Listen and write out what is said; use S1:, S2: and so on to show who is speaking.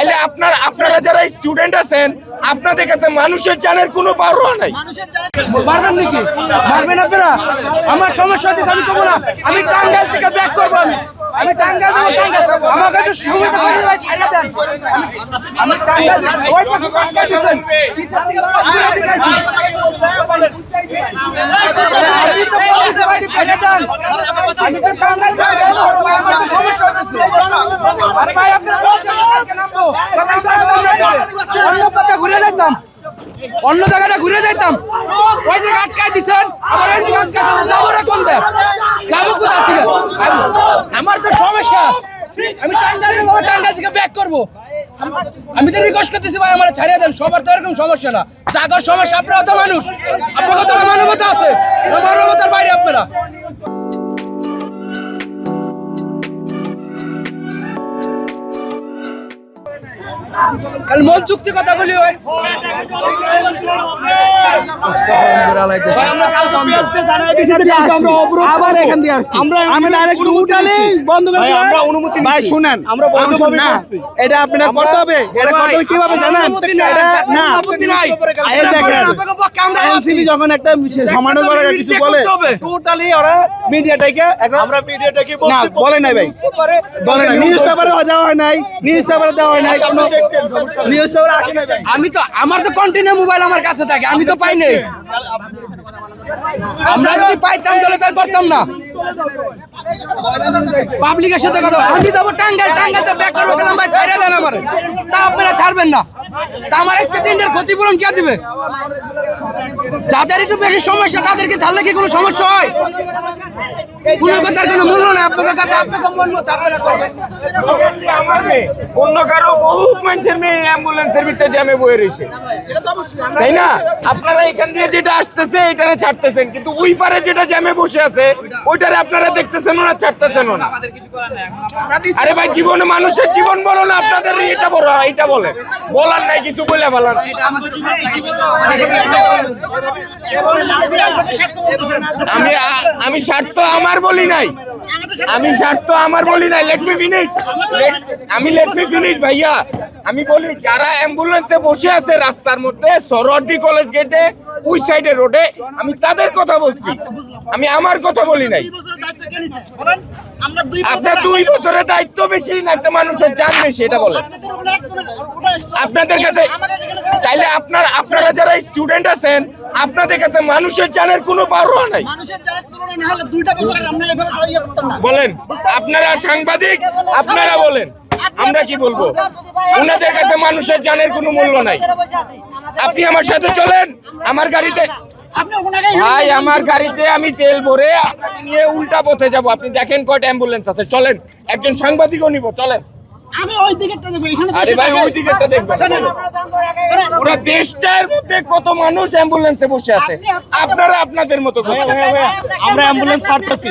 S1: তাইলে আপনারা যারা স্টুডেন্ট আছেন আপনাদের কাছে মানুষের জানের কোনো পারোয়া নাই।
S2: মারবেন নাকি? মারবেন আপনারা? আমার সমস্যা হচ্ছে আমি করবো না। আমি টাঙ্গাইল থেকে ব্যাক করবো। আমি টাঙ্গাইল যাবো। টাঙ্গাইল আমাকে একটু সুবিধা করে ভাই ছাইড়া দেন। আমি টাঙ্গাইল ওই পাশে টাঙ্গাইল দিছেন পিছন থেকে পাঁচটা দিকাইছি। আমি তো বলছি ভাই ছাইড়া দেন। আমি তো টাঙ্গাইল যাবো। আমার তো সমস্যা হচ্ছে। আরে ভাই আপনারা বলছেন কেন নামবো? অন্য পথে ঘুরে যেতাম। অন্য জায়গাটা ঘুরে যাইতাম। ওই যে আটকায় দিচ্ছেন আবার এই যে আটকায় যাবো রে কোন দেব যাবো কোথা থেকে? আমার তো সমস্যা। আমি টাঙ্গাইল যাবো। টাঙ্গাইল থেকে ব্যাক করবো। আমি তো রিকোয়েস্ট করতেছি ভাই আমার ছাড়িয়ে দেন। সবার তো এরকম সমস্যা না। জাগর সমস্যা। আপনারা তো মানুষ। আপনাদের তো মানবতা আছে। মানবতার বাইরে আপনারা। কাল মূল চুক্তি কথা বলি ওই
S3: আবার এখান দিয়ে আসছি আমি ডাইরেক্ট উঠালে বন্ধ করে আমরা অনুমতি ভাই শুনেন আমরা বন্ধ না এটা আপনারা করতে হবে। এটা করতে হবে কিভাবে জানেন? এটা না এই দেখেন এনসিবি যখন একটা সমাধান করে কিছু বলে টোটালি ওরা মিডিয়াটাকে আমরা মিডিয়াটাকে বলছি না বলে নাই ভাই বলে নাই। নিউজ পেপারে দেওয়া হয় নাই। নিউজ পেপারে দেওয়া হয় নাই। নিউজ পেপারে আসে নাই ভাই।
S2: আমি তো আমার তো কন্টিনিউ মোবাইল আমার কাছে থাকে। আমি তো পাই নাই। আমরা যদি পাইতাম তাহলে তার পারতাম না। পাবলিকের সাথে কথা আমি যাবো টাঙ্গাইল। টাঙ্গাইল তো ব্যাক করবো গেলাম ভাই ছাড়িয়ে দেন আমার। তা আপনারা ছাড়বেন না। তা আমার একটা দিনের ক্ষতিপূরণ কে দিবে? যাদের একটু বেশি সমস্যা তাদেরকে ছাড়লে কি কোনো সমস্যা হয়? কোনো কথার কোনো মূল্য নেই আপনাদের কাছে। আপনাকে মন মতো আপনারা করবেন।
S1: অন্য কারো বহু মানুষের মেয়ে অ্যাম্বুলেন্সের ভিতরে জ্যামে বয়ে রয়েছে তাই না? আপনারা এখান দিয়ে যেটা আসতেছে এটারে ছাড়তেছেন কিন্তু ওই পারে যেটা জ্যামে বসে আছে ওইটারে আপনারা দেখতেছেন না ছাড়তেছেন না। আরে ভাই জীবনে মানুষের জীবন বড় না আপনাদের এটা বড় এটা বলে বলার নাই কিছু বলে বলার। আমি স্বার্থ আমার বলি নাই। আমি স্বার্থ আমার বলি নাই। লেট মি ফিনিশ ভাইয়া। আমি বলি যারা অ্যাম্বুলেন্সে বসে আছে রাস্তার মধ্যে সরোয়ার্দী কলেজ গেটে ওই সাইডে রোডে আমি তাদের কথা বলছি। আমি আমার কথা বলি নাই। আপনার 2 বছরের দায়িত্ব বেশি না একটা মানুষের জান বেশি এটা বলেন আপনাদের কাছে? তাইলে আপনারা যারা স্টুডেন্ট আছেন আপনাদের কাছে মানুষের জানের কোনো পারোয়া নাই। বলেন আপনারা সাংবাদিক আপনারা বলেন আমরা কি বলবো? ওনাদের কাছে মানুষের জানের কোনো মূল্য নাই। আপনি আমার সাথে চলেন আমার গাড়িতে। ভাই আমার গাড়িতে আমি তেল ভরে আপনাকে নিয়ে উল্টা পথে যাব। আপনি দেখেন কয়টা অ্যাম্বুলেন্স আছে। চলেন একজন সাংবাদিকও নিব। চলেন।
S3: আমি ওই দিকেরটা দেব এখানে।
S1: আরে ভাই ওই দিকেরটা দেখবেন। পুরো দেশটার মধ্যে কত মানুষ অ্যাম্বুলেন্সে বসে আছে। আপনারা আপনাদের মতো করতেছেন।
S3: আমরা অ্যাম্বুলেন্স ছাড়তেছি।